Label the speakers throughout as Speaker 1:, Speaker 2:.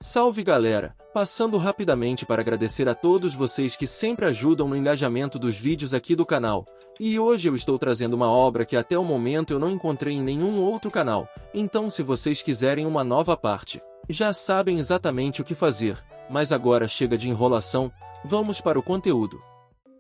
Speaker 1: Salve galera! Passando rapidamente para agradecer a todos vocês que sempre ajudam no engajamento dos vídeos aqui do canal. E hoje eu estou trazendo uma obra que até o momento eu não encontrei em nenhum outro canal, então se vocês quiserem uma nova parte, já sabem exatamente o que fazer, mas agora chega de enrolação, vamos para o conteúdo.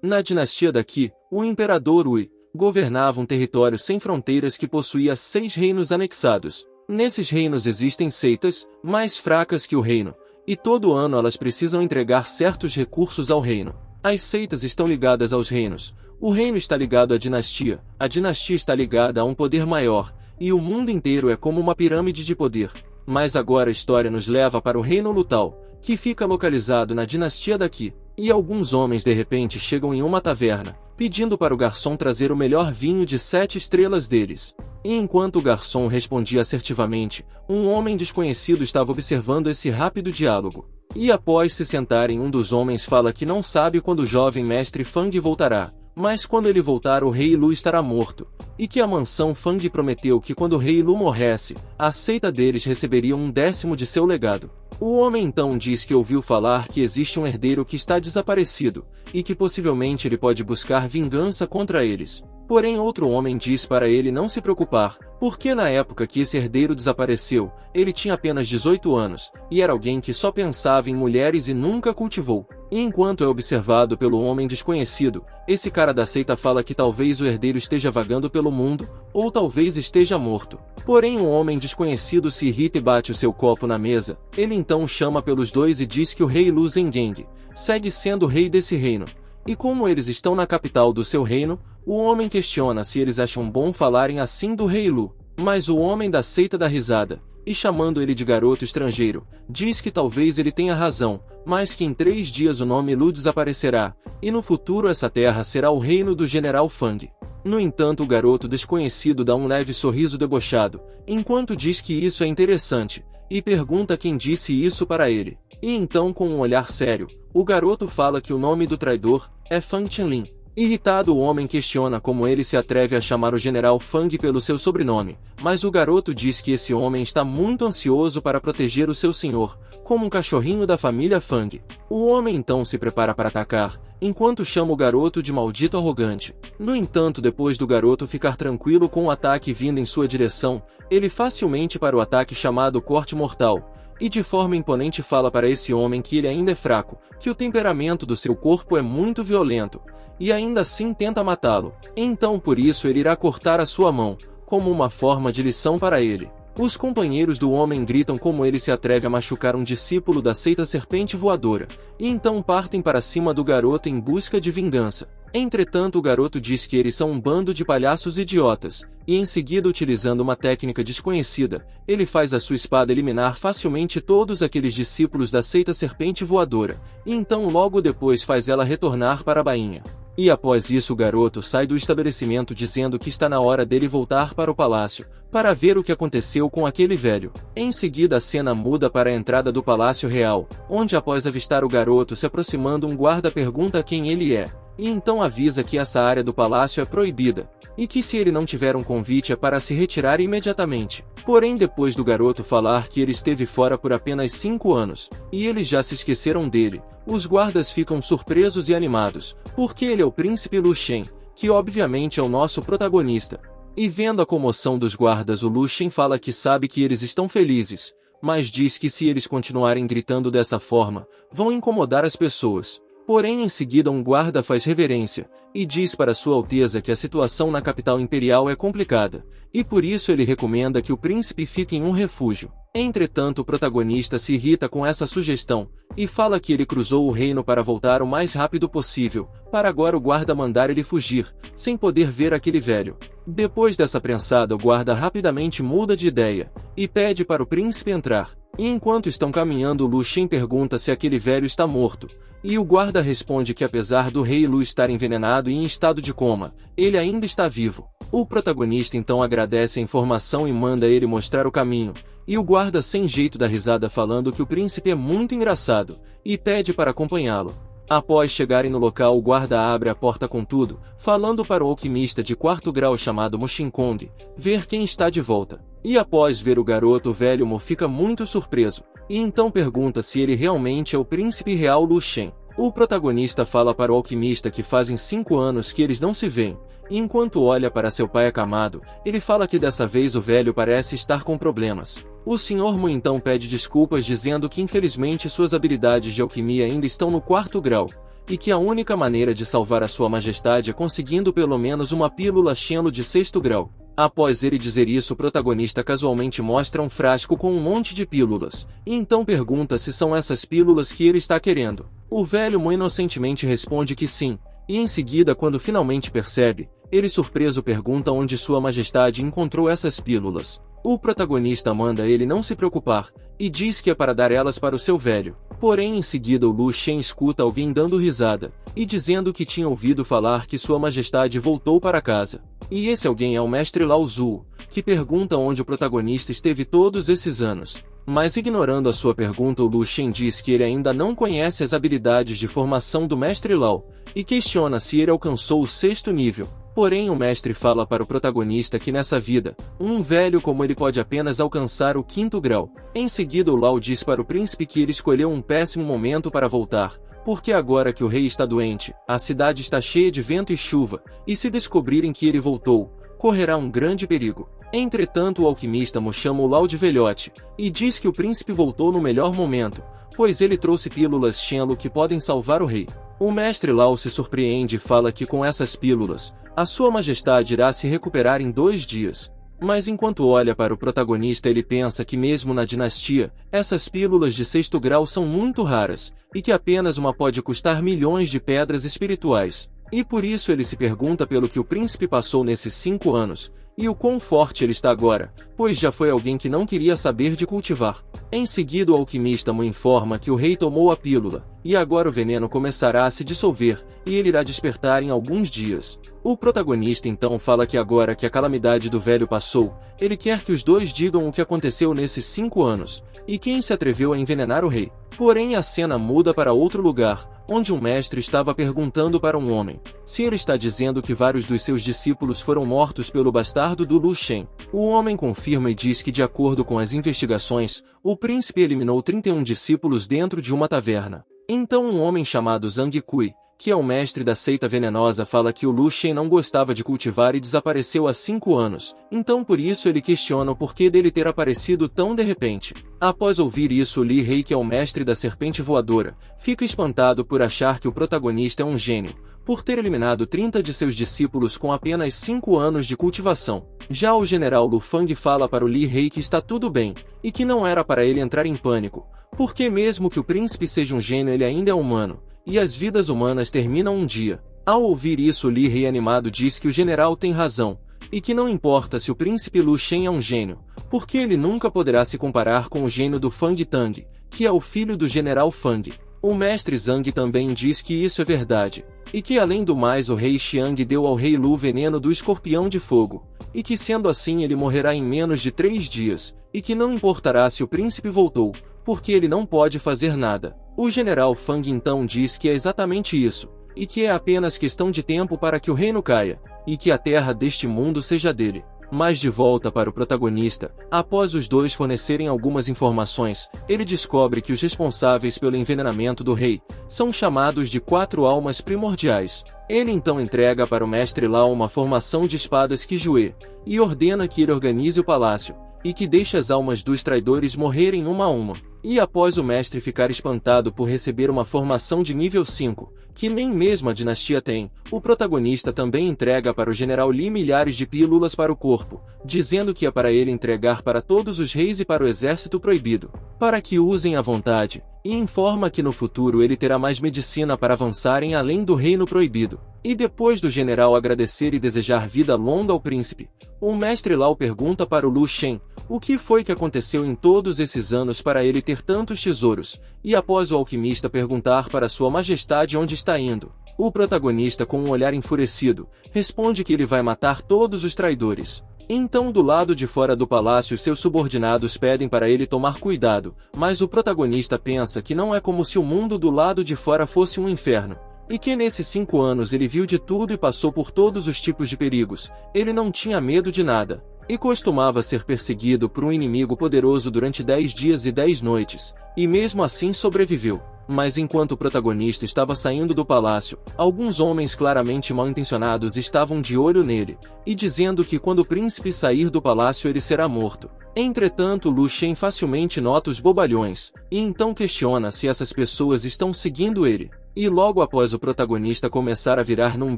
Speaker 1: Na dinastia daqui, o imperador Ui governava um território sem fronteiras que possuía 6 reinos anexados. Nesses reinos existem seitas, mais fracas que o reino, e todo ano elas precisam entregar certos recursos ao reino. As seitas estão ligadas aos reinos, o reino está ligado à dinastia, a dinastia está ligada a um poder maior, e o mundo inteiro é como uma pirâmide de poder. Mas agora a história nos leva para o reino Lutal, que fica localizado na dinastia daqui, e alguns homens de repente chegam em uma taverna, pedindo para o garçom trazer o melhor vinho de 7 estrelas deles. E enquanto o garçom respondia assertivamente, um homem desconhecido estava observando esse rápido diálogo. E após se sentarem, um dos homens fala que não sabe quando o jovem mestre Fang voltará, mas quando ele voltar o rei Lu estará morto, e que a mansão Fang prometeu que quando o rei Lu morresse, a seita deles receberia 1/10 de seu legado. O homem então diz que ouviu falar que existe um herdeiro que está desaparecido, e que possivelmente ele pode buscar vingança contra eles. Porém outro homem diz para ele não se preocupar, porque na época que esse herdeiro desapareceu, ele tinha apenas 18 anos, e era alguém que só pensava em mulheres e nunca cultivou. E enquanto é observado pelo homem desconhecido, esse cara da seita fala que talvez o herdeiro esteja vagando pelo mundo, ou talvez esteja morto. Porém o homem desconhecido se irrita e bate o seu copo na mesa. Ele então chama pelos dois e diz que o rei Lu Zhengang segue sendo o rei desse reino. E como eles estão na capital do seu reino, o homem questiona se eles acham bom falarem assim do rei Lu. Mas o homem da seita dá risada, e chamando ele de garoto estrangeiro, diz que talvez ele tenha razão, mas que em 3 dias o nome Lu desaparecerá, e no futuro essa terra será o reino do general Fang. No entanto o garoto desconhecido dá um leve sorriso debochado, enquanto diz que isso é interessante, e pergunta quem disse isso para ele. E então com um olhar sério, o garoto fala que o nome do traidor é Fang Chenlin. Irritado o homem questiona como ele se atreve a chamar o general Fang pelo seu sobrenome, mas o garoto diz que esse homem está muito ansioso para proteger o seu senhor, como um cachorrinho da família Fang. O homem então se prepara para atacar, enquanto chama o garoto de maldito arrogante. No entanto, depois do garoto ficar tranquilo com o ataque vindo em sua direção, ele facilmente para o ataque chamado corte mortal, e de forma imponente fala para esse homem que ele ainda é fraco, que o temperamento do seu corpo é muito violento, e ainda assim tenta matá-lo. Então por isso ele irá cortar a sua mão, como uma forma de lição para ele. Os companheiros do homem gritam como ele se atreve a machucar um discípulo da seita serpente voadora, e então partem para cima do garoto em busca de vingança. Entretanto o garoto diz que eles são um bando de palhaços idiotas, e em seguida utilizando uma técnica desconhecida, ele faz a sua espada eliminar facilmente todos aqueles discípulos da seita serpente voadora, e então logo depois faz ela retornar para a bainha. E após isso o garoto sai do estabelecimento dizendo que está na hora dele voltar para o palácio, para ver o que aconteceu com aquele velho. Em seguida a cena muda para a entrada do palácio real, onde após avistar o garoto se aproximando um guarda pergunta quem ele é, e então avisa que essa área do palácio é proibida, e que se ele não tiver um convite é para se retirar imediatamente. Porém depois do garoto falar que ele esteve fora por apenas 5 anos, e eles já se esqueceram dele, os guardas ficam surpresos e animados, porque ele é o príncipe Lu Shen, que obviamente é o nosso protagonista. E vendo a comoção dos guardas o Lu Shen fala que sabe que eles estão felizes, mas diz que se eles continuarem gritando dessa forma, vão incomodar as pessoas. Porém em seguida um guarda faz reverência, e diz para Sua Alteza que a situação na capital imperial é complicada, e por isso ele recomenda que o príncipe fique em um refúgio. Entretanto o protagonista se irrita com essa sugestão, e fala que ele cruzou o reino para voltar o mais rápido possível, para agora o guarda mandar ele fugir, sem poder ver aquele velho. Depois dessa prensada o guarda rapidamente muda de ideia, e pede para o príncipe entrar. E enquanto estão caminhando Lu Shen pergunta se aquele velho está morto, e o guarda responde que apesar do rei Lu estar envenenado e em estado de coma, ele ainda está vivo. O protagonista então agradece a informação e manda ele mostrar o caminho, e o guarda sem jeito dá risada falando que o príncipe é muito engraçado, e pede para acompanhá-lo. Após chegarem no local o guarda abre a porta com tudo, falando para o alquimista de 4º grau chamado Mo Shinkong, ver quem está de volta. E após ver o garoto, o velho Mo fica muito surpreso, e então pergunta se ele realmente é o príncipe real Lu Shen. O protagonista fala para o alquimista que fazem 5 anos que eles não se veem, e enquanto olha para seu pai acamado, ele fala que dessa vez o velho parece estar com problemas. O Sr. Mu então pede desculpas dizendo que infelizmente suas habilidades de alquimia ainda estão no 4º grau, e que a única maneira de salvar a sua majestade é conseguindo pelo menos uma pílula Shenlu de 6º grau. Após ele dizer isso, o protagonista casualmente mostra um frasco com um monte de pílulas, e então pergunta se são essas pílulas que ele está querendo. O velho Mu inocentemente responde que sim, e em seguida, quando finalmente percebe, ele surpreso pergunta onde sua majestade encontrou essas pílulas. O protagonista manda ele não se preocupar, e diz que é para dar elas para o seu velho. Porém em seguida o Lu Shen escuta alguém dando risada, e dizendo que tinha ouvido falar que sua majestade voltou para casa. E esse alguém é o mestre Lao Zu, que pergunta onde o protagonista esteve todos esses anos. Mas ignorando a sua pergunta, o Lu Shen diz que ele ainda não conhece as habilidades de formação do mestre Lao, e questiona se ele alcançou o 6º nível. Porém o mestre fala para o protagonista que nessa vida, um velho como ele pode apenas alcançar o 5º grau. Em seguida o Lao diz para o príncipe que ele escolheu um péssimo momento para voltar, porque agora que o rei está doente, a cidade está cheia de vento e chuva, e se descobrirem que ele voltou, correrá um grande perigo. Entretanto o alquimista Mu chama o Lao de velhote, e diz que o príncipe voltou no melhor momento, pois ele trouxe pílulas Shenlu que podem salvar o rei. O mestre Lao se surpreende e fala que com essas pílulas, a sua majestade irá se recuperar em 2 dias. Mas enquanto olha para o protagonista ele pensa que mesmo na dinastia, essas pílulas de 6º grau são muito raras, e que apenas uma pode custar milhões de pedras espirituais. E por isso ele se pergunta pelo que o príncipe passou nesses 5 anos, e o quão forte ele está agora, pois já foi alguém que não queria saber de cultivar. Em seguida o alquimista Mu informa que o rei tomou a pílula, e agora o veneno começará a se dissolver, e ele irá despertar em alguns dias. O protagonista então fala que agora que a calamidade do velho passou, ele quer que os dois digam o que aconteceu nesses 5 anos, e quem se atreveu a envenenar o rei. Porém a cena muda para outro lugar, onde um mestre estava perguntando para um homem se ele está dizendo que vários dos seus discípulos foram mortos pelo bastardo do Lu Shen. O homem confirma e diz que de acordo com as investigações, o príncipe eliminou 31 discípulos dentro de uma taverna. Então um homem chamado Zhang Kui, que é o mestre da seita venenosa, fala que o Lu Shen não gostava de cultivar e desapareceu há 5 anos, então por isso ele questiona o porquê dele ter aparecido tão de repente. Após ouvir isso, Li Rei, que é o mestre da serpente voadora, fica espantado por achar que o protagonista é um gênio, por ter eliminado 30 de seus discípulos com apenas 5 anos de cultivação. Já o general Lu Fang fala para o Li Rei que está tudo bem, e que não era para ele entrar em pânico, porque mesmo que o príncipe seja um gênio ele ainda é humano, e as vidas humanas terminam um dia. Ao ouvir isso, Li Rei animado diz que o general tem razão, e que não importa se o príncipe Lu Shen é um gênio, porque ele nunca poderá se comparar com o gênio do Fang Tang, que é o filho do general Fang. O mestre Zhang também diz que isso é verdade, e que além do mais o rei Xiang deu ao rei Lu o veneno do escorpião de fogo, e que sendo assim ele morrerá em menos de 3 dias, e que não importará se o príncipe voltou, porque ele não pode fazer nada. O general Fang então diz que é exatamente isso, e que é apenas questão de tempo para que o reino caia, e que a terra deste mundo seja dele. Mas de volta para o protagonista, após os dois fornecerem algumas informações, ele descobre que os responsáveis pelo envenenamento do rei são chamados de 4 almas primordiais. Ele então entrega para o mestre Lao uma formação de espadas Kijue, e ordena que ele organize o palácio, e que deixe as almas dos traidores morrerem uma a uma. E após o mestre ficar espantado por receber uma formação de nível 5, que nem mesmo a dinastia tem, o protagonista também entrega para o general Li milhares de pílulas para o corpo, dizendo que é para ele entregar para todos os reis e para o exército proibido, para que usem à vontade, e informa que no futuro ele terá mais medicina para avançarem além do reino proibido. E depois do general agradecer e desejar vida longa ao príncipe, o mestre Lao pergunta para o Lu Shen o que foi que aconteceu em todos esses anos para ele ter tantos tesouros, e após o alquimista perguntar para sua majestade onde está indo, o protagonista, com um olhar enfurecido, responde que ele vai matar todos os traidores. Então do lado de fora do palácio seus subordinados pedem para ele tomar cuidado, mas o protagonista pensa que não é como se o mundo do lado de fora fosse um inferno, e que nesses 5 anos ele viu de tudo e passou por todos os tipos de perigos, ele não tinha medo de nada. e costumava ser perseguido por um inimigo poderoso durante 10 dias e 10 noites, e mesmo assim sobreviveu. Mas enquanto o protagonista estava saindo do palácio, alguns homens claramente mal-intencionados estavam de olho nele, e dizendo que quando o príncipe sair do palácio ele será morto. Entretanto, Lu Shen facilmente nota os bobalhões, e então questiona se essas pessoas estão seguindo ele. E logo após o protagonista começar a virar num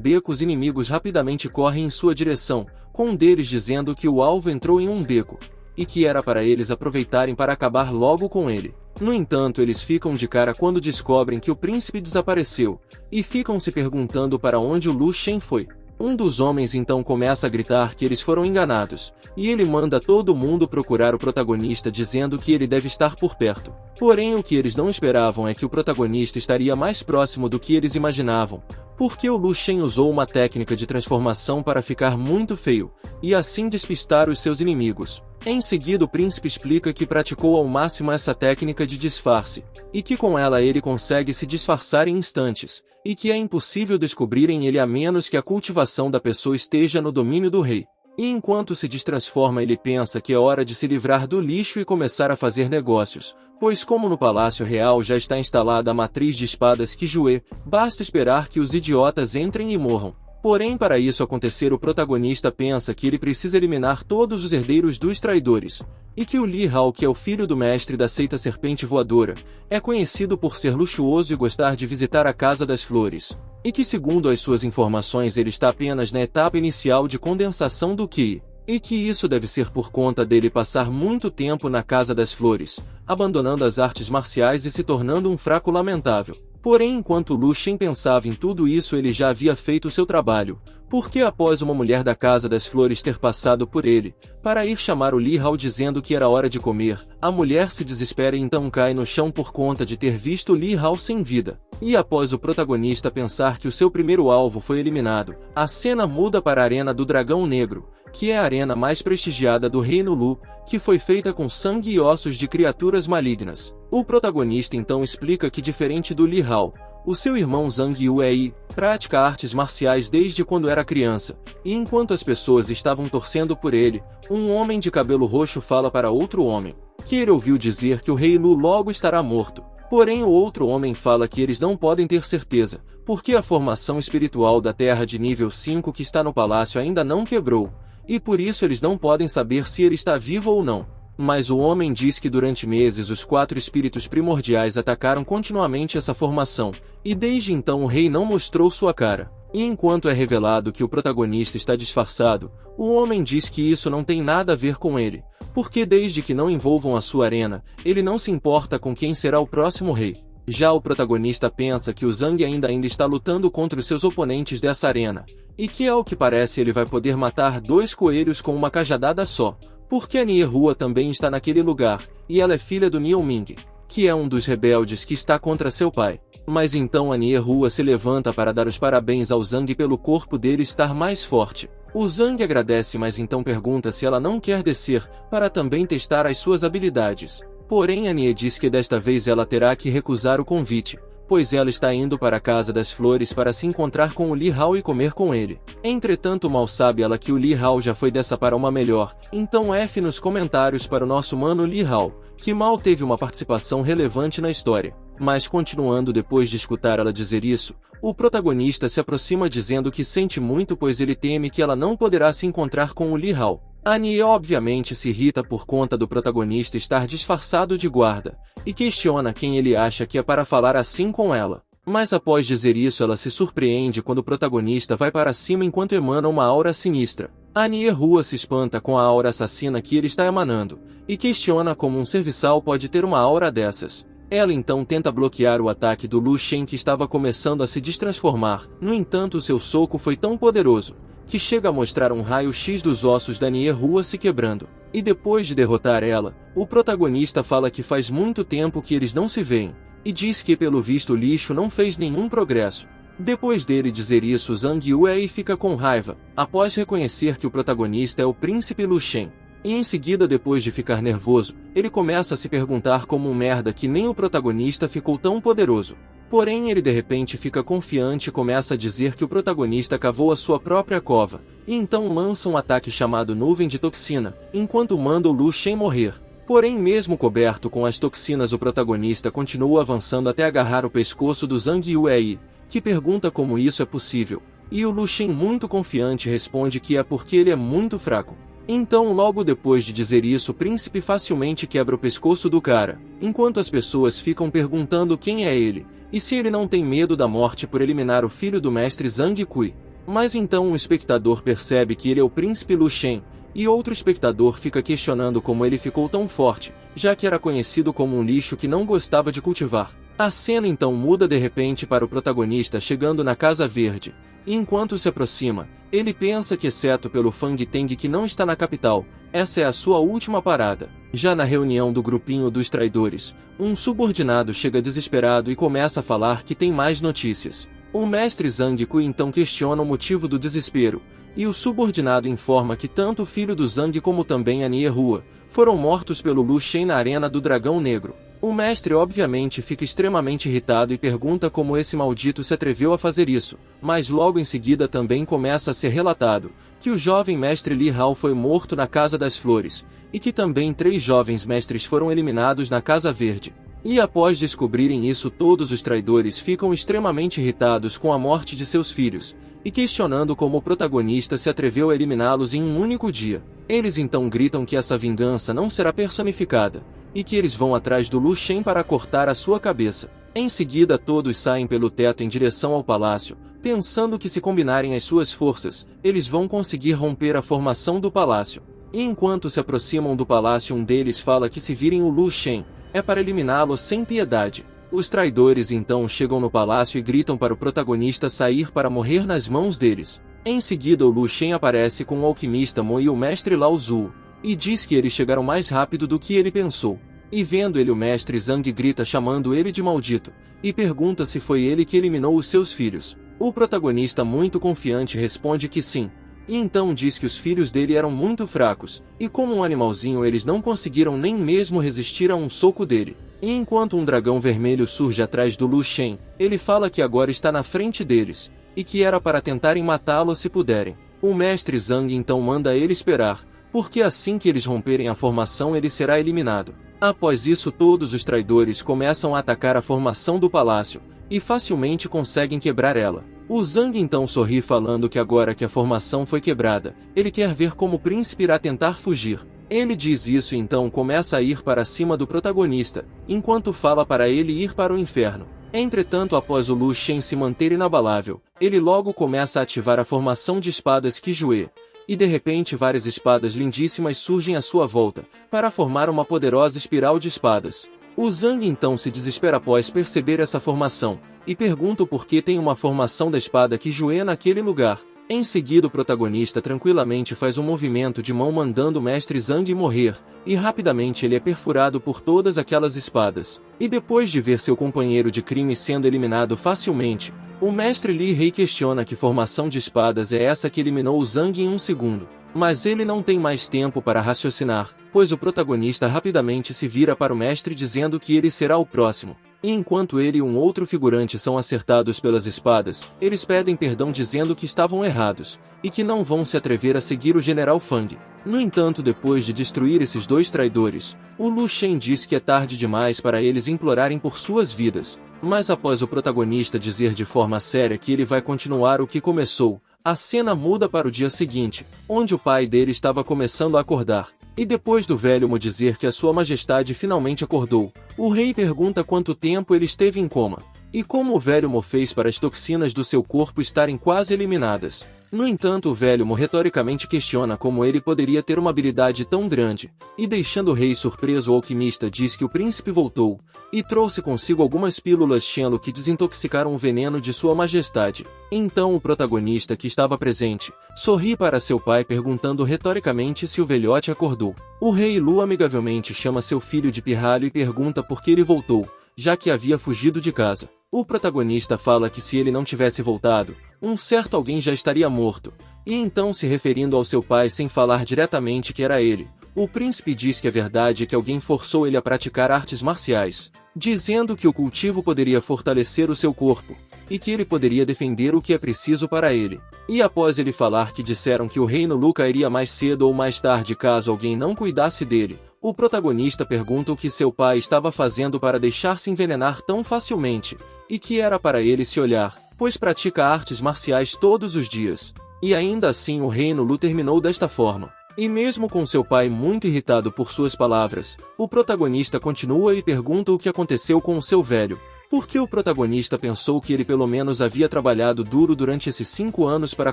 Speaker 1: beco, os inimigos rapidamente correm em sua direção, com um deles dizendo que o alvo entrou em um beco, e que era para eles aproveitarem para acabar logo com ele. No entanto, eles ficam de cara quando descobrem que o príncipe desapareceu, e ficam se perguntando para onde o Lu Shen foi. Um dos homens então começa a gritar que eles foram enganados, e ele manda todo mundo procurar o protagonista dizendo que ele deve estar por perto. Porém, o que eles não esperavam é que o protagonista estaria mais próximo do que eles imaginavam, porque o Lu Shen usou uma técnica de transformação para ficar muito feio, e assim despistar os seus inimigos. Em seguida, o príncipe explica que praticou ao máximo essa técnica de disfarce, e que com ela ele consegue se disfarçar em instantes, e que é impossível descobrirem ele a menos que a cultivação da pessoa esteja no domínio do rei. E enquanto se destransforma, ele pensa que é hora de se livrar do lixo e começar a fazer negócios, pois como no Palácio Real já está instalada a matriz de espadas Kijue, basta esperar que os idiotas entrem e morram. Porém, para isso acontecer, o protagonista pensa que ele precisa eliminar todos os herdeiros dos traidores, e que o Li Hao, que é o filho do mestre da seita Serpente Voadora, é conhecido por ser luxuoso e gostar de visitar a Casa das Flores, e que segundo as suas informações ele está apenas na etapa inicial de condensação do Qi, e que isso deve ser por conta dele passar muito tempo na Casa das Flores, abandonando as artes marciais e se tornando um fraco lamentável. Porém, enquanto Lu Shen pensava em tudo isso, ele já havia feito seu trabalho, porque após uma mulher da Casa das Flores ter passado por ele, para ir chamar o Li Hao dizendo que era hora de comer, a mulher se desespera e então cai no chão por conta de ter visto Li Hao sem vida. E após o protagonista pensar que o seu primeiro alvo foi eliminado, a cena muda para a Arena do Dragão Negro, que é a arena mais prestigiada do Reino Lu, que foi feita com sangue e ossos de criaturas malignas. O protagonista então explica que, diferente do Li Hao, o seu irmão Zhang Yuei pratica artes marciais desde quando era criança, e enquanto as pessoas estavam torcendo por ele, um homem de cabelo roxo fala para outro homem que ele ouviu dizer que o rei Lu logo estará morto. Porém, o outro homem fala que eles não podem ter certeza, porque a formação espiritual da Terra de nível 5 que está no palácio ainda não quebrou, e por isso eles não podem saber se ele está vivo ou não. Mas o homem diz que durante meses os 4 espíritos primordiais atacaram continuamente essa formação, e desde então o rei não mostrou sua cara. E enquanto é revelado que o protagonista está disfarçado, o homem diz que isso não tem nada a ver com ele, porque desde que não envolvam a sua arena, ele não se importa com quem será o próximo rei. Já o protagonista pensa que o Zhang ainda está lutando contra os seus oponentes dessa arena, e que ao que parece ele vai poder matar 2 coelhos com uma cajadada só, porque a Nie Hua também está naquele lugar, e ela é filha do Niao Ming, que é um dos rebeldes que está contra seu pai. Mas então a Nie Hua se levanta para dar os parabéns ao Zhang pelo corpo dele estar mais forte. O Zhang agradece, mas então pergunta se ela não quer descer, para também testar as suas habilidades. Porém, a Nie diz que desta vez ela terá que recusar o convite, pois ela está indo para a Casa das Flores para se encontrar com o Li Hao e comer com ele. Entretanto, mal sabe ela que o Li Hao já foi dessa para uma melhor, então F nos comentários para o nosso mano Li Hao, que mal teve uma participação relevante na história. Mas continuando, depois de escutar ela dizer isso, o protagonista se aproxima dizendo que sente muito, pois ele teme que ela não poderá se encontrar com o Li Hao. A Nie obviamente se irrita por conta do protagonista estar disfarçado de guarda, e questiona quem ele acha que é para falar assim com ela. Mas após dizer isso, ela se surpreende quando o protagonista vai para cima enquanto emana uma aura sinistra. A Nie Hua se espanta com a aura assassina que ele está emanando, e questiona como um serviçal pode ter uma aura dessas. Ela então tenta bloquear o ataque do Lu Shen, que estava começando a se destransformar. No entanto, seu soco foi tão poderoso que chega a mostrar um raio-x dos ossos da Nie Hua se quebrando. E depois de derrotar ela, o protagonista fala que faz muito tempo que eles não se veem, e diz que pelo visto o lixo não fez nenhum progresso. Depois dele dizer isso, Zhang Yuei fica com raiva, após reconhecer que o protagonista é o príncipe Lu Shen. E em seguida, depois de ficar nervoso, ele começa a se perguntar como um merda que nem o protagonista ficou tão poderoso. Porém ele de repente fica confiante e começa a dizer que o protagonista cavou a sua própria cova, e então lança um ataque chamado Nuvem de Toxina, enquanto manda o Lu Shen morrer. Porém mesmo coberto com as toxinas o protagonista continua avançando até agarrar o pescoço do Zhang Yuei, que pergunta como isso é possível, e o Lu Shen muito confiante responde que é porque ele é muito fraco. Então logo depois de dizer isso o príncipe facilmente quebra o pescoço do cara, enquanto as pessoas ficam perguntando quem é ele, e se ele não tem medo da morte por eliminar o filho do mestre Zhang Kui. Mas então um espectador percebe que ele é o príncipe Lu Shen, e outro espectador fica questionando como ele ficou tão forte, já que era conhecido como um lixo que não gostava de cultivar. A cena então muda de repente para o protagonista chegando na Casa Verde, e enquanto se aproxima, ele pensa que exceto pelo Fang Teng que não está na capital, essa é a sua última parada. Já na reunião do grupinho dos traidores, um subordinado chega desesperado e começa a falar que tem mais notícias. O mestre Zhang Kui então questiona o motivo do desespero, e o subordinado informa que tanto o filho do Zhang como também a Nie Hua foram mortos pelo Lu Shen na Arena do Dragão Negro. O mestre obviamente fica extremamente irritado e pergunta como esse maldito se atreveu a fazer isso, mas logo em seguida também começa a ser relatado que o jovem mestre Li Hao foi morto na Casa das Flores, e que também 3 jovens mestres foram eliminados na Casa Verde. E após descobrirem isso todos os traidores ficam extremamente irritados com a morte de seus filhos, e questionando como o protagonista se atreveu a eliminá-los em um único dia. Eles então gritam que essa vingança não será personificada, e que eles vão atrás do Lu Shen para cortar a sua cabeça. Em seguida todos saem pelo teto em direção ao palácio, pensando que se combinarem as suas forças, eles vão conseguir romper a formação do palácio. E enquanto se aproximam do palácio um deles fala que se virem o Lu Shen, é para eliminá-lo sem piedade. Os traidores então chegam no palácio e gritam para o protagonista sair para morrer nas mãos deles. Em seguida o Lu Shen aparece com o alquimista Mo e o mestre Lao Zu, e diz que eles chegaram mais rápido do que ele pensou. E vendo ele o mestre Zhang grita chamando ele de maldito, e pergunta se foi ele que eliminou os seus filhos. O protagonista muito confiante responde que sim, e então diz que os filhos dele eram muito fracos, e como um animalzinho eles não conseguiram nem mesmo resistir a um soco dele. E enquanto um dragão vermelho surge atrás do Lu Shen, ele fala que agora está na frente deles, e que era para tentarem matá-lo se puderem. O mestre Zhang então manda ele esperar, porque assim que eles romperem a formação ele será eliminado. Após isso todos os traidores começam a atacar a formação do palácio, e facilmente conseguem quebrar ela. O Zhang então sorri falando que agora que a formação foi quebrada, ele quer ver como o príncipe irá tentar fugir. Ele diz isso e então começa a ir para cima do protagonista, enquanto fala para ele ir para o inferno. Entretanto após o Lu Shen se manter inabalável, ele logo começa a ativar a formação de espadas Qijue, e de repente várias espadas lindíssimas surgem à sua volta, para formar uma poderosa espiral de espadas. O Zhang então se desespera após perceber essa formação, e pergunta o porquê tem uma formação da espada Qijue naquele lugar. Em seguida o protagonista tranquilamente faz um movimento de mão mandando o mestre Zhang morrer, e rapidamente ele é perfurado por todas aquelas espadas. E depois de ver seu companheiro de crime sendo eliminado facilmente, o mestre Li Rei questiona que formação de espadas é essa que eliminou o Zhang em um segundo. Mas ele não tem mais tempo para raciocinar, pois o protagonista rapidamente se vira para o mestre dizendo que ele será o próximo. E enquanto ele e um outro figurante são acertados pelas espadas, eles pedem perdão dizendo que estavam errados, e que não vão se atrever a seguir o General Fang. No entanto, depois de destruir esses 2 traidores, o Lu Shen diz que é tarde demais para eles implorarem por suas vidas. Mas após o protagonista dizer de forma séria que ele vai continuar o que começou, a cena muda para o dia seguinte, onde o pai dele estava começando a acordar. E depois do velho Mo dizer que a sua majestade finalmente acordou, o rei pergunta quanto tempo ele esteve em coma, e como o velho Mo fez para as toxinas do seu corpo estarem quase eliminadas. No entanto o velho Mo retoricamente questiona como ele poderia ter uma habilidade tão grande, e deixando o rei surpreso o alquimista diz que o príncipe voltou, e trouxe consigo algumas pílulas Shenlong que desintoxicaram o veneno de sua majestade. Então o protagonista que estava presente, sorri para seu pai perguntando retoricamente se o velhote acordou. O rei Lu amigavelmente chama seu filho de pirralho e pergunta por que ele voltou, já que havia fugido de casa. O protagonista fala que se ele não tivesse voltado, um certo alguém já estaria morto, e então se referindo ao seu pai sem falar diretamente que era ele, O príncipe diz que a verdade é que alguém forçou ele a praticar artes marciais, dizendo que o cultivo poderia fortalecer o seu corpo, e que ele poderia defender o que é preciso para ele. E após ele falar que disseram que o reino Lu cairia mais cedo ou mais tarde caso alguém não cuidasse dele, o protagonista pergunta o que seu pai estava fazendo para deixar-se envenenar tão facilmente, e que era para ele se olhar, pois pratica artes marciais todos os dias. E ainda assim o reino Lu terminou desta forma. E mesmo com seu pai muito irritado por suas palavras, o protagonista continua e pergunta o que aconteceu com o seu velho, porque o protagonista pensou que ele pelo menos havia trabalhado duro durante esses 5 anos para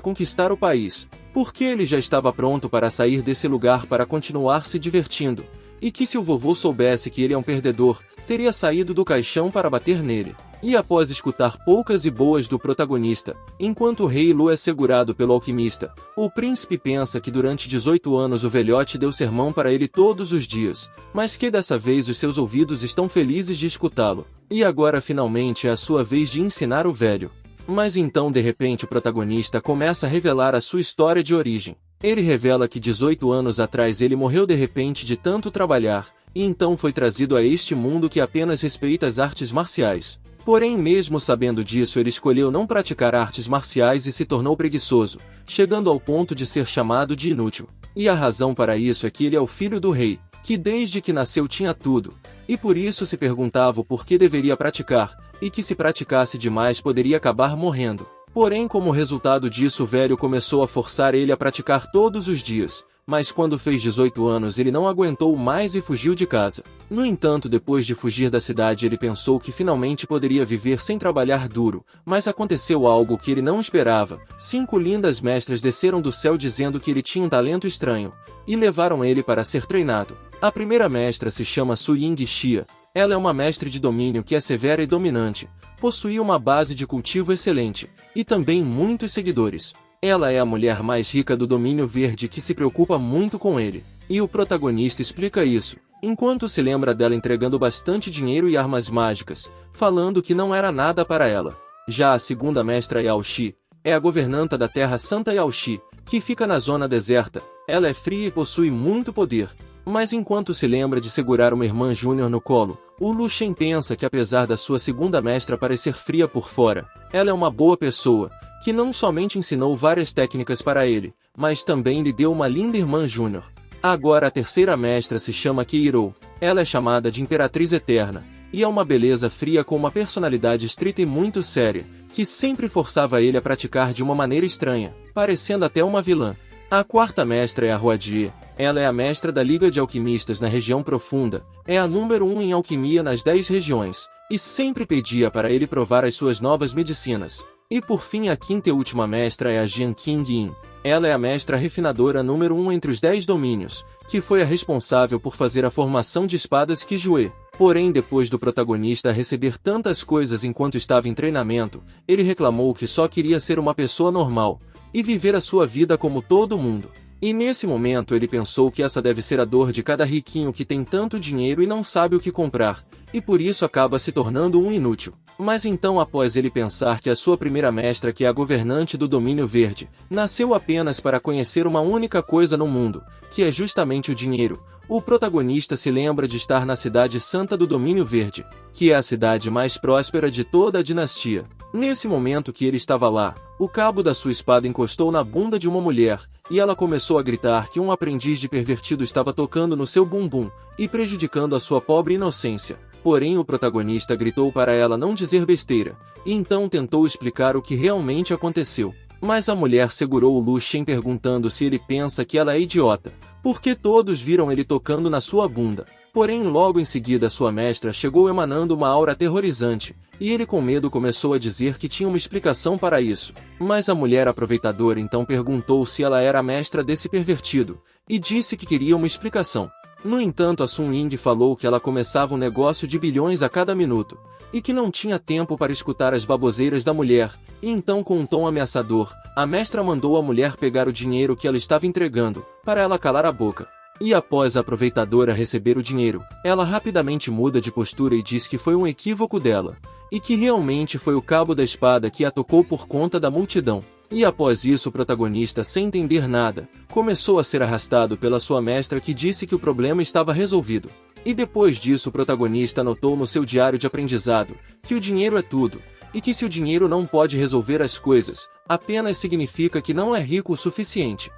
Speaker 1: conquistar o país, porque ele já estava pronto para sair desse lugar para continuar se divertindo, e que se o vovô soubesse que ele é um perdedor, teria saído do caixão para bater nele. E após escutar poucas e boas do protagonista, enquanto o rei Lu é segurado pelo alquimista, o príncipe pensa que durante 18 anos o velhote deu sermão para ele todos os dias, mas que dessa vez os seus ouvidos estão felizes de escutá-lo, e agora finalmente é a sua vez de ensinar o velho. Mas então de repente o protagonista começa a revelar a sua história de origem. Ele revela que 18 anos atrás ele morreu de repente de tanto trabalhar, e então foi trazido a este mundo que apenas respeita as artes marciais. Porém, mesmo sabendo disso, ele escolheu não praticar artes marciais e se tornou preguiçoso, chegando ao ponto de ser chamado de inútil. E a razão para isso é que ele é o filho do rei, que desde que nasceu tinha tudo, e por isso se perguntava o porquê deveria praticar, e que se praticasse demais poderia acabar morrendo. Porém, como resultado disso, o velho começou a forçar ele a praticar todos os dias. Mas quando fez 18 anos ele não aguentou mais e fugiu de casa. No entanto, depois de fugir da cidade ele pensou que finalmente poderia viver sem trabalhar duro, mas aconteceu algo que ele não esperava. 5 lindas mestras desceram do céu dizendo que ele tinha um talento estranho, e levaram ele para ser treinado. A primeira mestra se chama Su Ying Xia. Ela é uma mestre de domínio que é severa e dominante, possui uma base de cultivo excelente, e também muitos seguidores. Ela é a mulher mais rica do domínio verde que se preocupa muito com ele, e o protagonista explica isso, enquanto se lembra dela entregando bastante dinheiro e armas mágicas, falando que não era nada para ela. Já a segunda mestra Yao Shi, é a governanta da Terra Santa Yao Shi, que fica na zona deserta. Ela é fria e possui muito poder, mas enquanto se lembra de segurar uma irmã júnior no colo, o Lu Shen pensa que apesar da sua segunda mestra parecer fria por fora, ela é uma boa pessoa, que não somente ensinou várias técnicas para ele, mas também lhe deu uma linda irmã júnior. Agora a terceira mestra se chama Keirou. Ela é chamada de Imperatriz Eterna, e é uma beleza fria com uma personalidade estrita e muito séria, que sempre forçava ele a praticar de uma maneira estranha, parecendo até uma vilã. A quarta mestra é a Huajie. Ela é a mestra da Liga de Alquimistas na região profunda, é a número 1 em alquimia nas 10 regiões, e sempre pedia para ele provar as suas novas medicinas. E por fim a quinta e última mestra é a Jian Qingyin. Ela é a mestra refinadora número 1 entre os 10 domínios, que foi a responsável por fazer a formação de espadas Qijue. Porém, depois do protagonista receber tantas coisas enquanto estava em treinamento, ele reclamou que só queria ser uma pessoa normal, e viver a sua vida como todo mundo. E nesse momento ele pensou que essa deve ser a dor de cada riquinho que tem tanto dinheiro e não sabe o que comprar, e por isso acaba se tornando um inútil. Mas então, após ele pensar que a sua primeira mestra, que é a governante do domínio verde, nasceu apenas para conhecer uma única coisa no mundo, que é justamente o dinheiro, o protagonista se lembra de estar na cidade santa do domínio verde, que é a cidade mais próspera de toda a dinastia. Nesse momento que ele estava lá, o cabo da sua espada encostou na bunda de uma mulher, e ela começou a gritar que um aprendiz de pervertido estava tocando no seu bumbum, e prejudicando a sua pobre inocência. Porém o protagonista gritou para ela não dizer besteira, e então tentou explicar o que realmente aconteceu. Mas a mulher segurou o Lu Shen perguntando se ele pensa que ela é idiota, porque todos viram ele tocando na sua bunda. Porém logo em seguida sua mestra chegou emanando uma aura aterrorizante, e ele com medo começou a dizer que tinha uma explicação para isso. Mas a mulher aproveitadora então perguntou se ela era a mestra desse pervertido, e disse que queria uma explicação. No entanto, a Sun Ying falou que ela começava um negócio de bilhões a cada minuto, e que não tinha tempo para escutar as baboseiras da mulher, e então com um tom ameaçador, a mestra mandou a mulher pegar o dinheiro que ela estava entregando, para ela calar a boca. E após a aproveitadora receber o dinheiro, ela rapidamente muda de postura e diz que foi um equívoco dela, e que realmente foi o cabo da espada que a tocou por conta da multidão. E após isso o protagonista, sem entender nada, começou a ser arrastado pela sua mestra, que disse que o problema estava resolvido. E depois disso o protagonista anotou no seu diário de aprendizado que o dinheiro é tudo, e que se o dinheiro não pode resolver as coisas, apenas significa que não é rico o suficiente.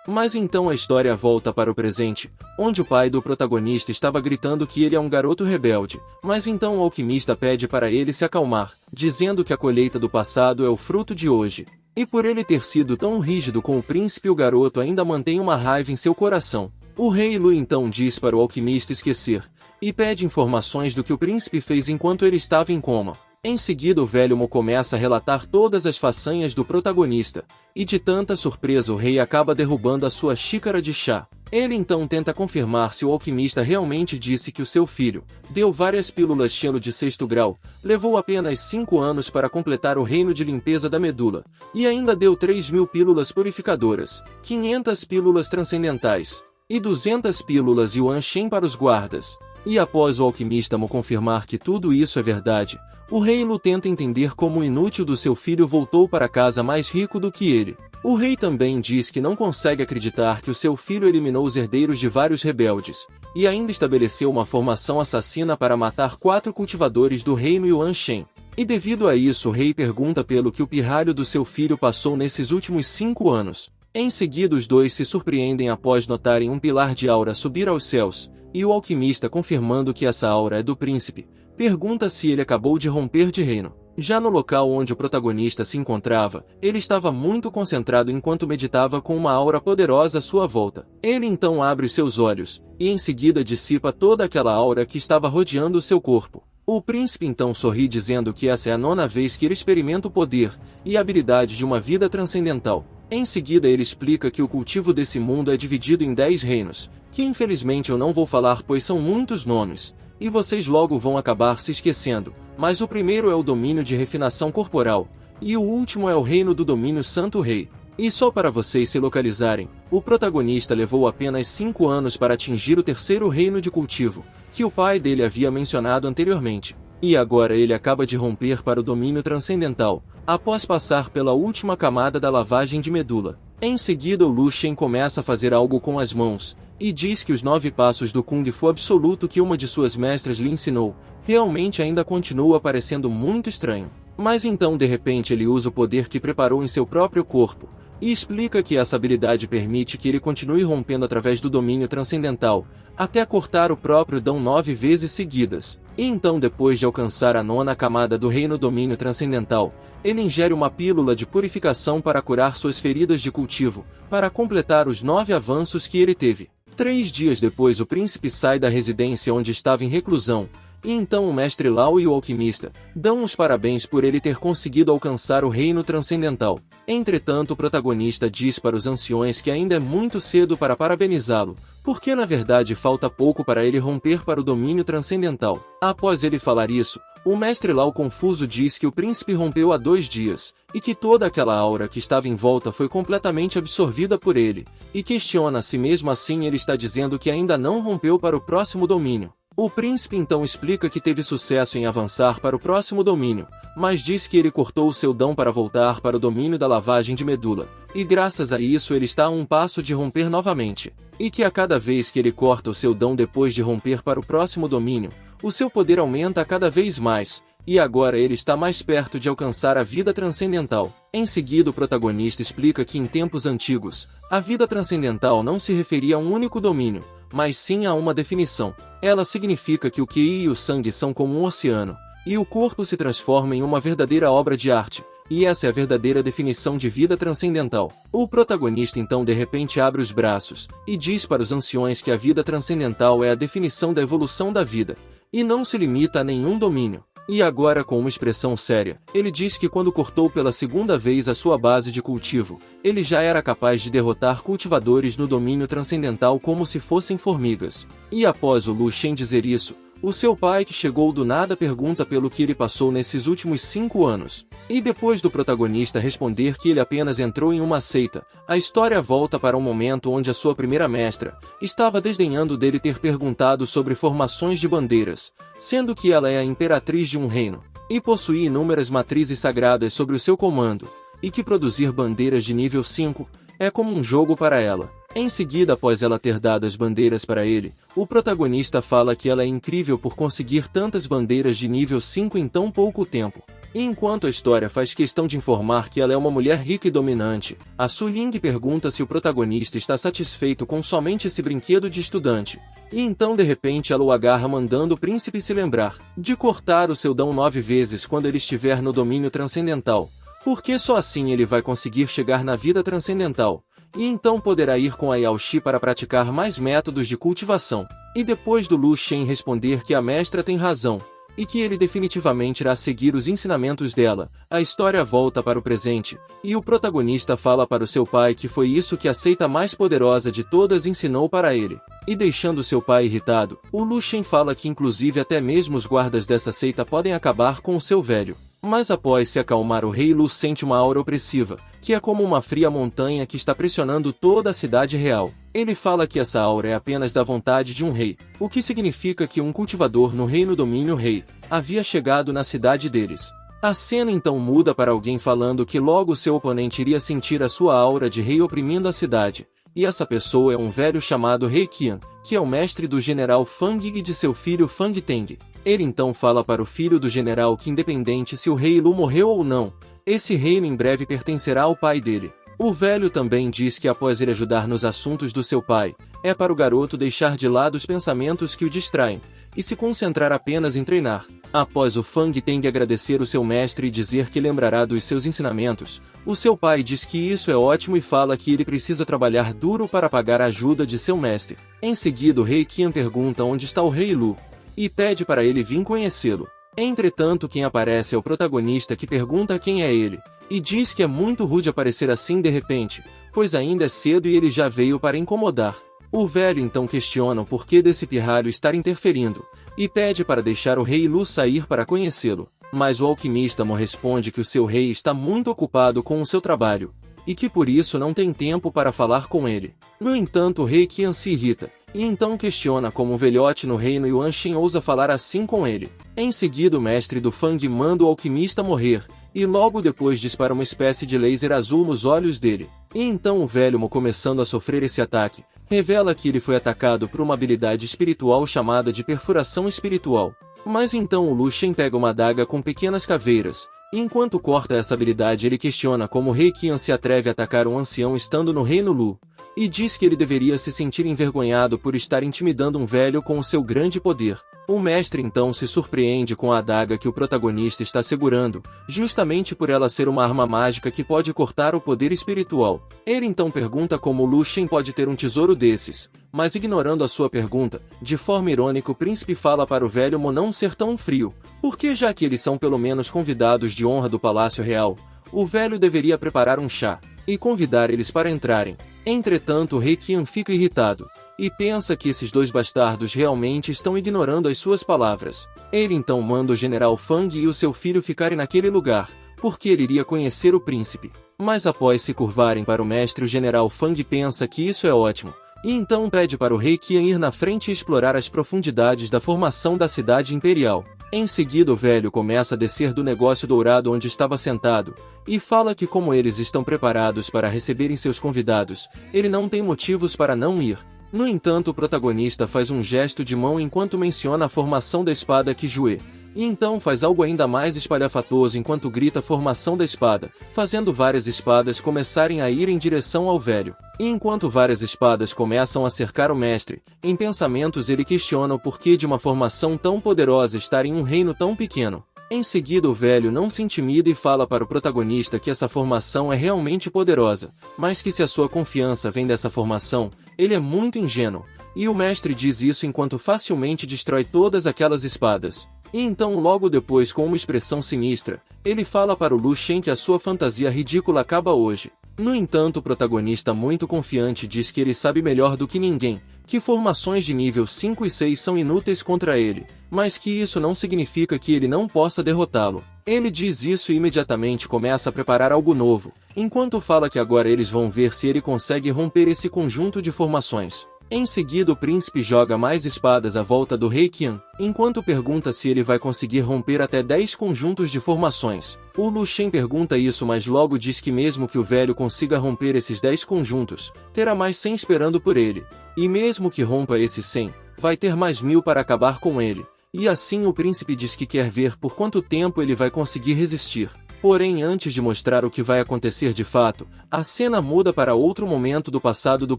Speaker 1: Mas então a história volta para o presente, onde o pai do protagonista estava gritando que ele é um garoto rebelde, mas então o alquimista pede para ele se acalmar, dizendo que a colheita do passado é o fruto de hoje. E por ele ter sido tão rígido com o príncipe, o garoto ainda mantém uma raiva em seu coração. O rei Lu então diz para o alquimista esquecer, e pede informações do que o príncipe fez enquanto ele estava em coma. Em seguida o velho Mo começa a relatar todas as façanhas do protagonista, e de tanta surpresa o rei acaba derrubando a sua xícara de chá. Ele então tenta confirmar se o alquimista realmente disse que o seu filho deu várias pílulas gelo de 6º grau, levou apenas 5 anos para completar o reino de limpeza da medula, e ainda deu 3.000 pílulas purificadoras, 500 pílulas transcendentais, e 200 pílulas Yuan Shen para os guardas. E após o alquimista Mo confirmar que tudo isso é verdade, o rei Lu tenta entender como o inútil do seu filho voltou para casa mais rico do que ele. O rei também diz que não consegue acreditar que o seu filho eliminou os herdeiros de vários rebeldes, e ainda estabeleceu uma formação assassina para matar 4 cultivadores do reino Yuan Shen. E devido a isso o rei pergunta pelo que o pirralho do seu filho passou nesses últimos 5 anos. Em seguida os dois se surpreendem após notarem um pilar de aura subir aos céus, e o alquimista, confirmando que essa aura é do príncipe, pergunta se ele acabou de romper de reino. Já no local onde o protagonista se encontrava, ele estava muito concentrado enquanto meditava com uma aura poderosa à sua volta. Ele então abre seus olhos, e em seguida dissipa toda aquela aura que estava rodeando o seu corpo. O príncipe então sorri dizendo que essa é a 9ª vez que ele experimenta o poder e a habilidade de uma vida transcendental. Em seguida ele explica que o cultivo desse mundo é dividido em 10 reinos, que infelizmente eu não vou falar pois são muitos nomes, e vocês logo vão acabar se esquecendo, mas o primeiro é o domínio de refinação corporal, e o último é o reino do domínio Santo Rei. E só para vocês se localizarem, o protagonista levou apenas 5 anos para atingir o 3º reino de cultivo, que o pai dele havia mencionado anteriormente. E agora ele acaba de romper para o domínio transcendental, após passar pela última camada da lavagem de medula. Em seguida o Lu Shen começa a fazer algo com as mãos, e diz que os 9 passos do Kung Fu absoluto que uma de suas mestras lhe ensinou, realmente ainda continua parecendo muito estranho. Mas então de repente ele usa o poder que preparou em seu próprio corpo, e explica que essa habilidade permite que ele continue rompendo através do domínio transcendental, até cortar o próprio Dão 9 vezes seguidas. E então depois de alcançar a 9ª camada do reino domínio transcendental, ele ingere uma pílula de purificação para curar suas feridas de cultivo, para completar os 9 avanços que ele teve. 3 dias depois o príncipe sai da residência onde estava em reclusão, e então o mestre Lao e o alquimista dão os parabéns por ele ter conseguido alcançar o reino transcendental. Entretanto o protagonista diz para os anciões que ainda é muito cedo para parabenizá-lo, porque na verdade falta pouco para ele romper para o domínio transcendental. Após ele falar isso, o mestre Lao confuso diz que o príncipe rompeu há 2 dias, e que toda aquela aura que estava em volta foi completamente absorvida por ele, e questiona se mesmo assim ele está dizendo que ainda não rompeu para o próximo domínio. O príncipe então explica que teve sucesso em avançar para o próximo domínio, mas diz que ele cortou o seu dão para voltar para o domínio da lavagem de medula, e graças a isso ele está a um passo de romper novamente, e que a cada vez que ele corta o seu dão depois de romper para o próximo domínio, o seu poder aumenta a cada vez mais, e agora ele está mais perto de alcançar a vida transcendental. Em seguida o protagonista explica que em tempos antigos, a vida transcendental não se referia a um único domínio, mas sim a uma definição. Ela significa que o Qi e o Sangue são como um oceano, e o corpo se transforma em uma verdadeira obra de arte, e essa é a verdadeira definição de vida transcendental. O protagonista então de repente abre os braços, e diz para os anciões que a vida transcendental é a definição da evolução da vida, e não se limita a nenhum domínio. E agora com uma expressão séria, ele diz que quando cortou pela 2ª vez a sua base de cultivo, ele já era capaz de derrotar cultivadores no domínio transcendental como se fossem formigas. E após o Lu Shen dizer isso, o seu pai que chegou do nada pergunta pelo que ele passou nesses últimos 5 anos. E depois do protagonista responder que ele apenas entrou em uma seita, a história volta para um momento onde a sua primeira mestra estava desdenhando dele ter perguntado sobre formações de bandeiras, sendo que ela é a imperatriz de um reino, e possui inúmeras matrizes sagradas sobre o seu comando. e que produzir bandeiras de nível 5 é como um jogo para ela. Em seguida, após ela ter dado as bandeiras para ele, o protagonista fala que ela é incrível por conseguir tantas bandeiras de nível 5 em tão pouco tempo. E enquanto a história faz questão de informar que ela é uma mulher rica e dominante, a Su Ling pergunta se o protagonista está satisfeito com somente esse brinquedo de estudante. E então de repente ela o agarra mandando o príncipe se lembrar de cortar o seu dão 9 vezes quando ele estiver no domínio transcendental, porque só assim ele vai conseguir chegar na vida transcendental. E então poderá ir com a Yao Shi para praticar mais métodos de cultivação. E depois do Lu Shen responder que a mestra tem razão, e que ele definitivamente irá seguir os ensinamentos dela, a história volta para o presente, e o protagonista fala para o seu pai que foi isso que a seita mais poderosa de todas ensinou para ele. E deixando seu pai irritado, o Lu Shen fala que inclusive até mesmo os guardas dessa seita podem acabar com o seu velho. Mas após se acalmar, o rei Lu sente uma aura opressiva, que é como uma fria montanha que está pressionando toda a cidade real. Ele fala que essa aura é apenas da vontade de um rei, o que significa que um cultivador no reino domínio rei havia chegado na cidade deles. A cena então muda para alguém falando que logo seu oponente iria sentir a sua aura de rei oprimindo a cidade. E essa pessoa é um velho chamado Rei Qian, que é o mestre do general Fang e de seu filho Fang Teng. Ele então fala para o filho do general que independente se o rei Lu morreu ou não, esse reino em breve pertencerá ao pai dele. O velho também diz que após ele ajudar nos assuntos do seu pai, é para o garoto deixar de lado os pensamentos que o distraem, e se concentrar apenas em treinar. Após o Fang Teng agradecer o seu mestre e dizer que lembrará dos seus ensinamentos, o seu pai diz que isso é ótimo e fala que ele precisa trabalhar duro para pagar a ajuda de seu mestre. Em seguida o rei Qian pergunta onde está o rei Lu, e pede para ele vir conhecê-lo. Entretanto, quem aparece é o protagonista que pergunta quem é ele, e diz que é muito rude aparecer assim de repente, pois ainda é cedo e ele já veio para incomodar. O velho então questiona o porquê desse pirralho estar interferindo, e pede para deixar o rei Lu sair para conhecê-lo. Mas o alquimista Mo responde que o seu rei está muito ocupado com o seu trabalho, e que por isso não tem tempo para falar com ele. No entanto, o rei Qian se irrita, e então questiona como um velhote no reino e o Anshin ousa falar assim com ele. Em seguida o mestre do Fang manda o alquimista morrer, e logo depois dispara uma espécie de laser azul nos olhos dele. E então o velho Mo, começando a sofrer esse ataque, revela que ele foi atacado por uma habilidade espiritual chamada de perfuração espiritual. Mas então o Lu Shen pega uma adaga com pequenas caveiras, e enquanto corta essa habilidade ele questiona como o rei Qian se atreve a atacar um ancião estando no reino Lu, e diz que ele deveria se sentir envergonhado por estar intimidando um velho com o seu grande poder. O mestre então se surpreende com a adaga que o protagonista está segurando, justamente por ela ser uma arma mágica que pode cortar o poder espiritual. Ele então pergunta como Lu Shen pode ter um tesouro desses, mas ignorando a sua pergunta, de forma irônica o príncipe fala para o velho Mo não ser tão frio, porque já que eles são pelo menos convidados de honra do Palácio Real, o velho deveria preparar um chá e convidar eles para entrarem. Entretanto o rei Qian fica irritado, e pensa que esses dois bastardos realmente estão ignorando as suas palavras. Ele então manda o general Fang e o seu filho ficarem naquele lugar, porque ele iria conhecer o príncipe. Mas após se curvarem para o mestre, o general Fang pensa que isso é ótimo, e então pede para o rei Qian ir na frente e explorar as profundidades da formação da cidade imperial. Em seguida o velho começa a descer do negócio dourado onde estava sentado, e fala que como eles estão preparados para receberem seus convidados, ele não tem motivos para não ir. No entanto o protagonista faz um gesto de mão enquanto menciona a formação da espada Kijue, e então faz algo ainda mais espalhafatoso enquanto grita a formação da espada, fazendo várias espadas começarem a ir em direção ao velho. E enquanto várias espadas começam a cercar o mestre, em pensamentos ele questiona o porquê de uma formação tão poderosa estar em um reino tão pequeno. Em seguida o velho não se intimida e fala para o protagonista que essa formação é realmente poderosa, mas que se a sua confiança vem dessa formação, ele é muito ingênuo. E o mestre diz isso enquanto facilmente destrói todas aquelas espadas. E então logo depois, com uma expressão sinistra, ele fala para o Lu Shen que a sua fantasia ridícula acaba hoje. No entanto o protagonista muito confiante diz que ele sabe melhor do que ninguém, que formações de nível 5 e 6 são inúteis contra ele, mas que isso não significa que ele não possa derrotá-lo. Ele diz isso e imediatamente começa a preparar algo novo, enquanto fala que agora eles vão ver se ele consegue romper esse conjunto de formações. Em seguida o príncipe joga mais espadas à volta do rei Qian, enquanto pergunta se ele vai conseguir romper até 10 conjuntos de formações. O Lu Shen pergunta isso, mas logo diz que mesmo que o velho consiga romper esses 10 conjuntos, terá mais 100 esperando por ele. E mesmo que rompa esses 100, vai ter mais 1000 para acabar com ele. E assim o príncipe diz que quer ver por quanto tempo ele vai conseguir resistir. Porém, antes de mostrar o que vai acontecer de fato, a cena muda para outro momento do passado do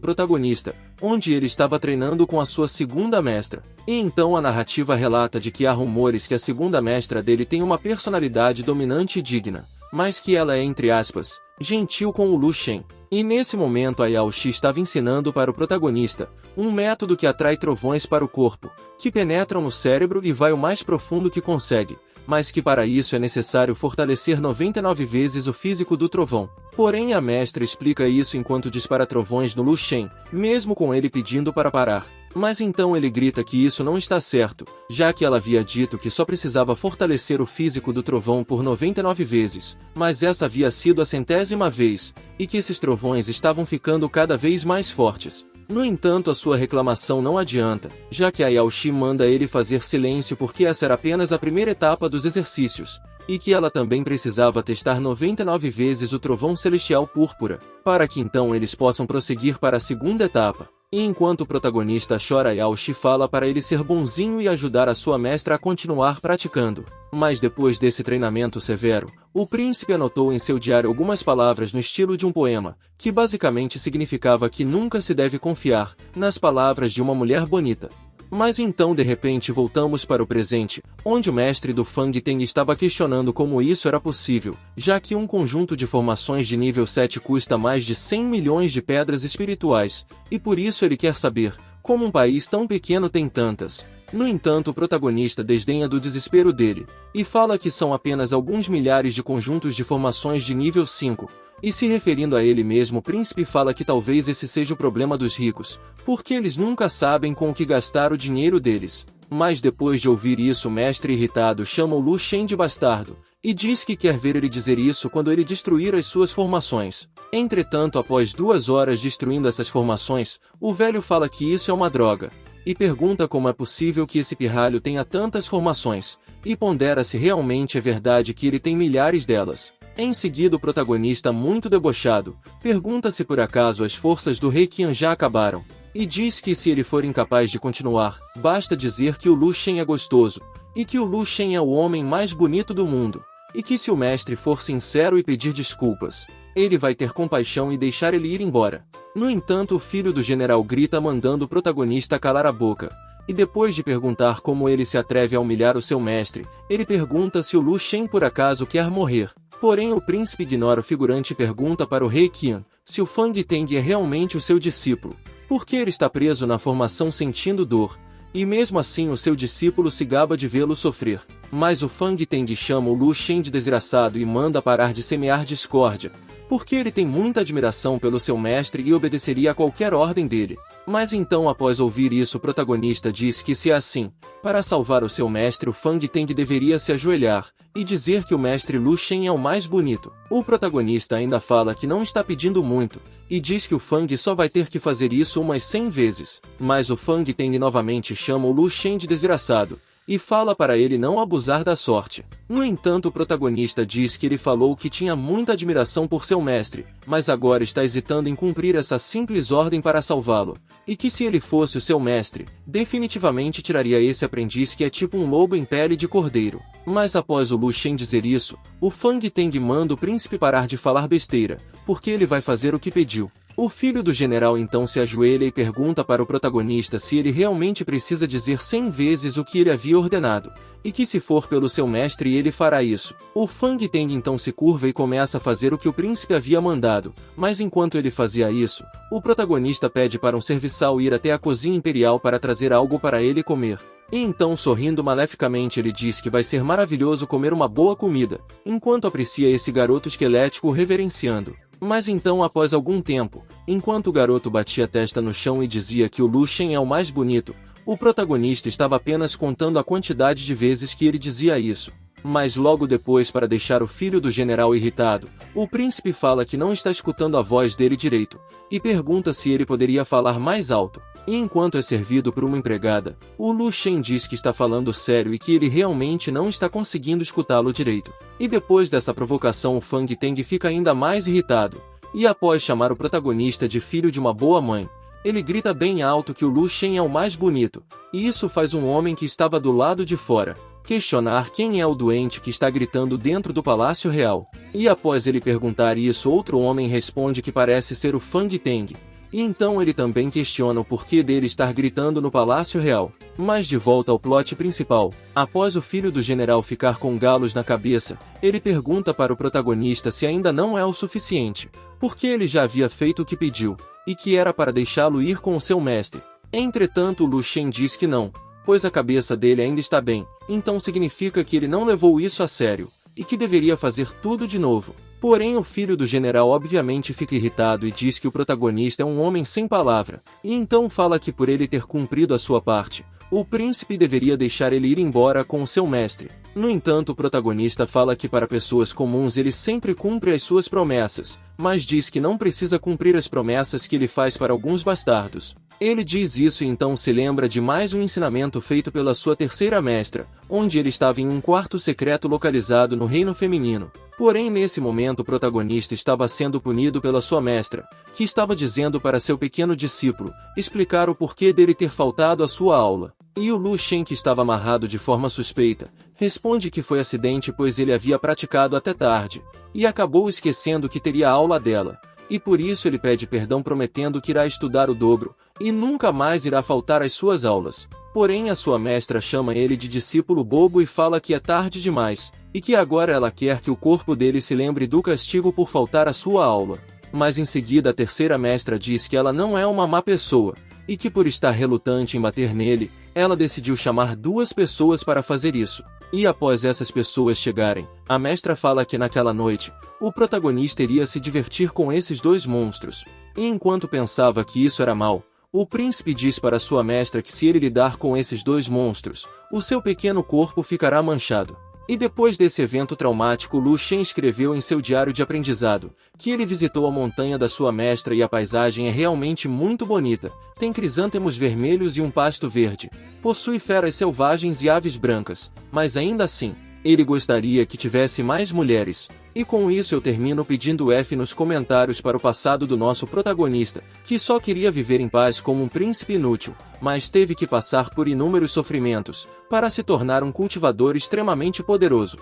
Speaker 1: protagonista, onde ele estava treinando com a sua segunda mestra. E então a narrativa relata de que há rumores que a segunda mestra dele tem uma personalidade dominante e digna, mas que ela é, entre aspas, gentil com o Lu Shen. E nesse momento a Yao Shi estava ensinando para o protagonista um método que atrai trovões para o corpo, que penetram no cérebro e vai o mais profundo que consegue, mas que para isso é necessário fortalecer 99 vezes o físico do trovão. Porém a mestra explica isso enquanto dispara trovões no Lu Shen, mesmo com ele pedindo para parar. Mas então ele grita que isso não está certo, já que ela havia dito que só precisava fortalecer o físico do trovão por 99 vezes, mas essa havia sido a 100ª vez, e que esses trovões estavam ficando cada vez mais fortes. No entanto, a sua reclamação não adianta, já que a Yao Shi manda ele fazer silêncio porque essa era apenas a primeira etapa dos exercícios, e que ela também precisava testar 99 vezes o trovão celestial púrpura, para que então eles possam prosseguir para a segunda etapa. E enquanto o protagonista chora, Yao Shi fala para ele ser bonzinho e ajudar a sua mestra a continuar praticando. Mas depois desse treinamento severo, o príncipe anotou em seu diário algumas palavras no estilo de um poema, que basicamente significava que nunca se deve confiar nas palavras de uma mulher bonita. Mas então de repente voltamos para o presente, onde o mestre do Fang Teng estava questionando como isso era possível, já que um conjunto de formações de nível 7 custa mais de 100 milhões de pedras espirituais, e por isso ele quer saber como um país tão pequeno tem tantas. No entanto, o protagonista desdenha do desespero dele, e fala que são apenas alguns milhares de conjuntos de formações de nível 5, e se referindo a ele mesmo, o príncipe fala que talvez esse seja o problema dos ricos, porque eles nunca sabem com o que gastar o dinheiro deles. Mas depois de ouvir isso, o mestre irritado chama o Lu Shen de bastardo, e diz que quer ver ele dizer isso quando ele destruir as suas formações. Entretanto, após 2 horas destruindo essas formações, o velho fala que isso é uma droga, e pergunta como é possível que esse pirralho tenha tantas formações, e pondera se realmente é verdade que ele tem milhares delas. Em seguida, o protagonista, muito debochado, pergunta se por acaso as forças do Rei Qian já acabaram, e diz que se ele for incapaz de continuar, basta dizer que o Lu Shen é gostoso, e que o Lu Shen é o homem mais bonito do mundo, e que se o mestre for sincero e pedir desculpas, ele vai ter compaixão e deixar ele ir embora. No entanto, o filho do general grita mandando o protagonista calar a boca, e depois de perguntar como ele se atreve a humilhar o seu mestre, ele pergunta se o Lu Shen por acaso quer morrer. Porém, o príncipe ignora o figurante e pergunta para o Rei Qian se o Fang Teng é realmente o seu discípulo, porque ele está preso na formação sentindo dor, e mesmo assim o seu discípulo se gaba de vê-lo sofrer. Mas o Fang Teng chama o Lu Shen de desgraçado e manda parar de semear discórdia, porque ele tem muita admiração pelo seu mestre e obedeceria a qualquer ordem dele. Mas então, após ouvir isso, o protagonista diz que se é assim, para salvar o seu mestre, o Fang Teng deveria se ajoelhar e dizer que o mestre Lu Shen é o mais bonito. O protagonista ainda fala que não está pedindo muito, e diz que o Fang só vai ter que fazer isso umas 100 vezes. Mas o Fang Teng novamente chama o Lu Shen de desgraçado, e fala para ele não abusar da sorte. No entanto, o protagonista diz que ele falou que tinha muita admiração por seu mestre, mas agora está hesitando em cumprir essa simples ordem para salvá-lo, e que se ele fosse o seu mestre, definitivamente tiraria esse aprendiz que é tipo um lobo em pele de cordeiro. Mas após o Lu Shen dizer isso, o Fang Teng manda o príncipe parar de falar besteira, porque ele vai fazer o que pediu. O filho do general então se ajoelha e pergunta para o protagonista se ele realmente precisa dizer 100 vezes o que ele havia ordenado, e que se for pelo seu mestre ele fará isso. O Fang Teng então se curva e começa a fazer o que o príncipe havia mandado, mas enquanto ele fazia isso, o protagonista pede para um serviçal ir até a cozinha imperial para trazer algo para ele comer. E então, sorrindo maleficamente, ele diz que vai ser maravilhoso comer uma boa comida, enquanto aprecia esse garoto esquelético reverenciando. Mas então, após algum tempo, enquanto o garoto batia a testa no chão e dizia que o Lu Shen é o mais bonito, o protagonista estava apenas contando a quantidade de vezes que ele dizia isso. Mas logo depois, para deixar o filho do general irritado, o príncipe fala que não está escutando a voz dele direito, e pergunta se ele poderia falar mais alto. E enquanto é servido por uma empregada, o Lu Shen diz que está falando sério e que ele realmente não está conseguindo escutá-lo direito. E depois dessa provocação o Fang Teng fica ainda mais irritado, e após chamar o protagonista de filho de uma boa mãe, ele grita bem alto que o Lu Shen é o mais bonito, e isso faz um homem que estava do lado de fora questionar quem é o doente que está gritando dentro do Palácio Real. E após ele perguntar isso, outro homem responde que parece ser o Fang Teng. E então ele também questiona o porquê dele estar gritando no Palácio Real. Mas de volta ao plot principal, após o filho do general ficar com galos na cabeça, ele pergunta para o protagonista se ainda não é o suficiente, porque ele já havia feito o que pediu, e que era para deixá-lo ir com o seu mestre. Entretanto, Lu Shen diz que não, pois a cabeça dele ainda está bem, então significa que ele não levou isso a sério, e que deveria fazer tudo de novo. Porém o filho do general obviamente fica irritado e diz que o protagonista é um homem sem palavra, e então fala que por ele ter cumprido a sua parte, o príncipe deveria deixar ele ir embora com o seu mestre. No entanto o protagonista fala que para pessoas comuns ele sempre cumpre as suas promessas, mas diz que não precisa cumprir as promessas que ele faz para alguns bastardos. Ele diz isso e então se lembra de mais um ensinamento feito pela sua terceira mestra, onde ele estava em um quarto secreto localizado no reino feminino. Porém nesse momento o protagonista estava sendo punido pela sua mestra, que estava dizendo para seu pequeno discípulo explicar o porquê dele ter faltado à sua aula. E o Lu Shen, que estava amarrado de forma suspeita, responde que foi acidente pois ele havia praticado até tarde, e acabou esquecendo que teria aula dela. E por isso ele pede perdão prometendo que irá estudar o dobro, e nunca mais irá faltar às suas aulas. Porém a sua mestra chama ele de discípulo bobo e fala que é tarde demais, e que agora ela quer que o corpo dele se lembre do castigo por faltar à sua aula. Mas em seguida a terceira mestra diz que ela não é uma má pessoa, e que por estar relutante em bater nele, ela decidiu chamar duas pessoas para fazer isso. E após essas pessoas chegarem, a mestra fala que naquela noite, o protagonista iria se divertir com esses dois monstros. E enquanto pensava que isso era mal, o príncipe diz para sua mestra que se ele lidar com esses dois monstros, o seu pequeno corpo ficará manchado. E depois desse evento traumático, Lu Shen escreveu em seu diário de aprendizado que ele visitou a montanha da sua mestra e a paisagem é realmente muito bonita. Tem crisântemos vermelhos e um pasto verde. Possui feras selvagens e aves brancas, mas ainda assim, ele gostaria que tivesse mais mulheres. E com isso eu termino pedindo F nos comentários para o passado do nosso protagonista, que só queria viver em paz como um príncipe inútil, mas teve que passar por inúmeros sofrimentos, para se tornar um cultivador extremamente poderoso.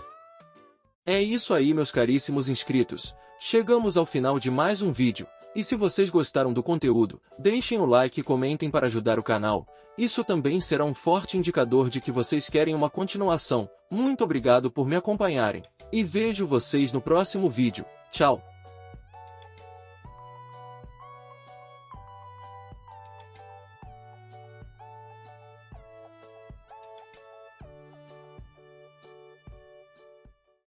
Speaker 1: É isso aí meus caríssimos inscritos, chegamos ao final de mais um vídeo, e se vocês gostaram do conteúdo, deixem o like e comentem para ajudar o canal, isso também será um forte indicador de que vocês querem uma continuação. Muito obrigado por me acompanharem, e vejo vocês no próximo vídeo, tchau!